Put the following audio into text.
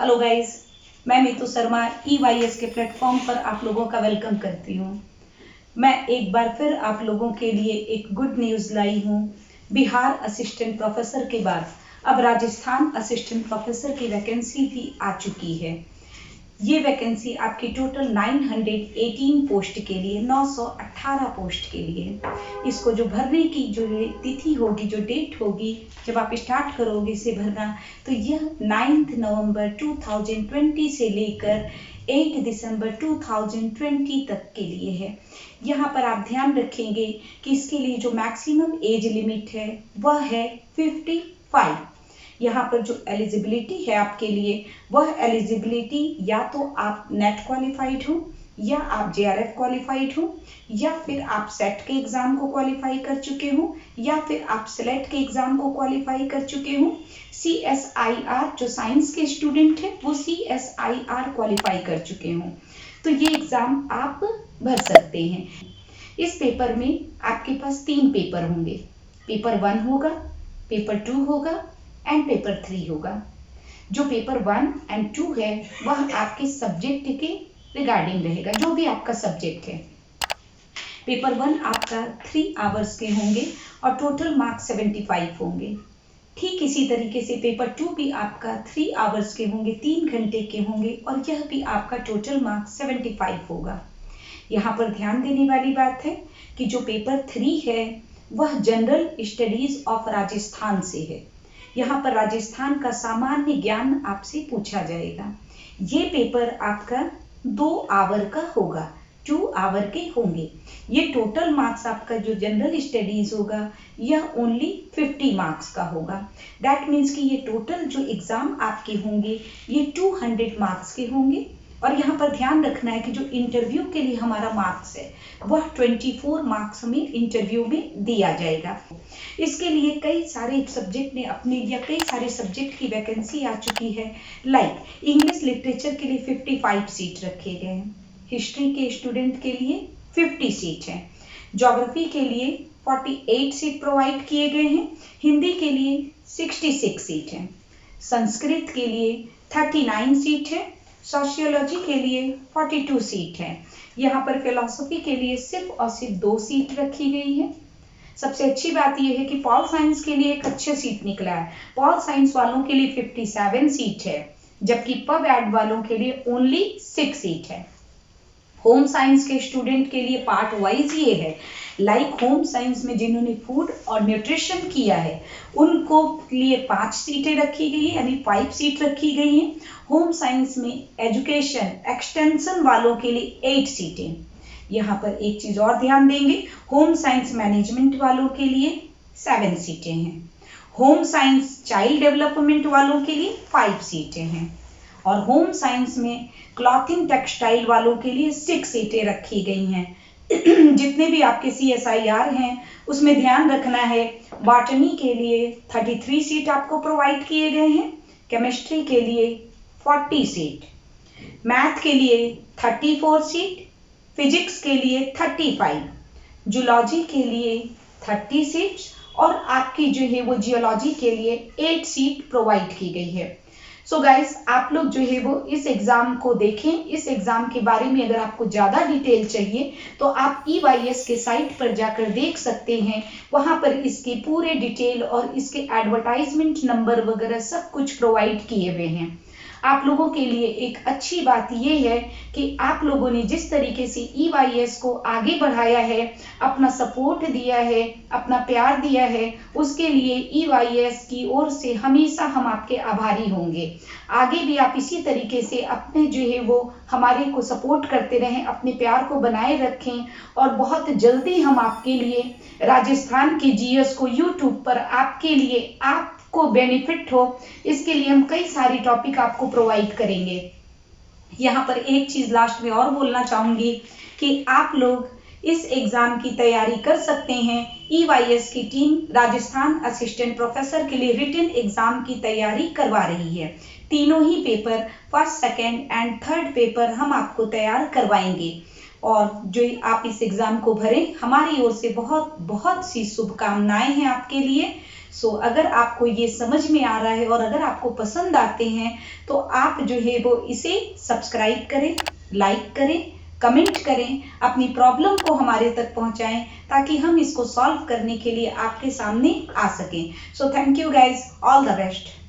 Hello guys, मैं Meetu Sharma EYS के platform पर आप लोगों का वेलकम करती हूँ। मैं एक बार फिर आप लोगों के लिए एक गुड न्यूज़ लाई हूँ। बिहार असिस्टेंट प्रोफेसर के बाद अब राजस्थान असिस्टेंट प्रोफेसर की वैकेंसी भी आ चुकी है। ये वैकेंसी आपकी टोटल 918 पोस्ट के लिए, 918 पोस्ट के लिए। इसको जो भरने की जो तिथि होगी, जो डेट होगी, जब आप स्टार्ट करोगे इसे भरना, तो यह 9 नवंबर 2020 से लेकर 8 दिसंबर 2020 तक के लिए है। यहाँ पर आप ध्यान रखेंगे कि इसके लिए जो मैक्सिमम एज लिमिट है वह है 55। यहाँ पर जो एलिजिबिलिटी है आपके लिए, वह एलिजिबिलिटी या तो आप नेट क्वालिफाइड हो, या आप JRF क्वालिफाइड हो, या फिर आप सेट के एग्जाम को क्वालिफाई कर चुके हो, या फिर आप सेलेक्ट के एग्जाम को क्वालिफाई कर चुके हो। CSIR जो साइंस के स्टूडेंट है वो CSIR क्वालिफाई कर चुके हो, तो ये एग्जाम आप भर सकते हैं। इस पेपर में आपके पास 3 पेपर होंगे। पेपर 1 होगा, पेपर 2 होगा एंड पेपर 3 होगा। जो पेपर 1 एंड 2 है वह आपके सब्जेक्ट के रिगार्डिंग रहेगा, जो भी आपका सब्जेक्ट है। पेपर 1 आपका 3 आवर्स के होंगे और टोटल मार्क्स 75 होंगे। ठीक इसी तरीके से पेपर 2 भी आपका 3 आवर्स के होंगे, 3 घंटे के होंगे, और यह भी आपका टोटल मार्क्स 75 होगा। यहाँ पर ध्यान देने वाली बात है कि जो पेपर 3 है वह जनरल स्टडीज ऑफ राजस्थान से है। यहाँ पर राजस्थान का सामान्य ज्ञान आपसे पूछा जाएगा। ये पेपर आपका 2 आवर का होगा, 2 आवर के होंगे। ये टोटल मार्क्स आपका जो जनरल स्टडीज होगा यह ओनली 50 मार्क्स का होगा। दैट मीन्स कि ये टोटल जो एग्जाम आपके होंगे ये 200 मार्क्स के होंगे। और यहाँ पर ध्यान रखना है कि जो इंटरव्यू के लिए हमारा मार्क्स है वह 24 मार्क्स हमें इंटरव्यू में दिया जाएगा। इसके लिए कई सारे सब्जेक्ट ने अपने लिया, कई सारे सब्जेक्ट की वैकेंसी आ चुकी है। लाइक इंग्लिश लिटरेचर के लिए 55 सीट रखे गए हैं, हिस्ट्री के स्टूडेंट के लिए 50 सीट है, ज्योग्राफी के लिए 48 सीट प्रोवाइड किए गए हैं, हिंदी के लिए 66 सीट है, संस्कृत के लिए 39 सीट है, सोशियोलॉजी के लिए 42 सीट है। यहाँ पर फिलॉसफी के लिए सिर्फ और सिर्फ 2 सीट रखी गई है। सबसे अच्छी बात यह है कि पॉल साइंस के लिए एक अच्छे सीट निकला है। पॉल साइंस वालों के लिए 57 सीट है, जबकि पब एड वालों के लिए ओनली 6 सीट है। होम साइंस के स्टूडेंट के लिए पार्ट वाइज ये है, लाइक होम साइंस में जिन्होंने फूड और न्यूट्रिशन किया है उनको लिए 5 सीटें रखी गई है, यानी 5 सीट रखी गई हैं। होम साइंस में एजुकेशन एक्सटेंशन वालों के लिए 8 सीटें। यहाँ पर एक चीज और ध्यान देंगे, होम साइंस मैनेजमेंट वालों के लिए 7 सीटें हैं, होम साइंस चाइल्ड डेवलपमेंट वालों के लिए 5 सीटें हैं, और होम साइंस में क्लॉथिंग टेक्सटाइल वालों के लिए 6 सीटें रखी गई हैं। जितने भी आपके CSIR हैं उसमें ध्यान रखना है, बॉटनी के लिए 33 सीट आपको प्रोवाइड किए गए हैं, केमिस्ट्री के लिए 40 सीट, मैथ के लिए 34 सीट, फिजिक्स के लिए 35, जूलॉजी के लिए 30 सीट्स, और आपकी जो है वो जियोलॉजी के लिए 8 सीट प्रोवाइड की गई है। सो गाइस, आप लोग जो है वो इस एग्जाम को देखें। इस एग्जाम के बारे में अगर आपको ज्यादा डिटेल चाहिए तो आप EYS के साइट पर जाकर देख सकते हैं। वहां पर इसके पूरे डिटेल और इसके एडवर्टाइजमेंट नंबर वगैरह सब कुछ प्रोवाइड किए हुए हैं। आप लोगों के लिए एक अच्छी बात यह है कि आप लोगों ने जिस तरीके से EYS को आगे बढ़ाया है, अपना सपोर्ट दिया है, अपना प्यार दिया है, उसके लिए EYS की ओर से हमेशा हम आपके आभारी होंगे। आगे भी आप इसी तरीके से अपने जो है वो हमारे को सपोर्ट करते रहें, अपने प्यार को बनाए रखें, और बहुत जल्दी हम आपके लिए राजस्थान के GS को YouTube पर आपके लिए आपको बेनिफिट हो, इसके लिए हम कई सारी टॉपिक आपको प्रोवाइड करेंगे। यहाँ पर एक चीज लास्ट में और बोलना चाहूंगी कि आप लोग इस एग्जाम की तैयारी कर सकते हैं। EYS की टीम राजस्थान असिस्टेंट प्रोफेसर के लिए रिटन एग्जाम की तैयारी करवा रही है। तीनों ही paper, first, second and third paper हम आपको तैयार करवाएंगे। और जो आप इस एग्जाम को भरें, हमारी ओर से बहुत बहुत सी शुभकामनाएं हैं आपके लिए। अगर आपको ये समझ में आ रहा है और अगर आपको पसंद आते हैं तो आप जो है वो इसे सब्सक्राइब करें, लाइक करें, कमेंट करें, अपनी प्रॉब्लम को हमारे तक पहुंचाएं ताकि हम इसको सॉल्व करने के लिए आपके सामने आ सकें। Thank you guys, all the best.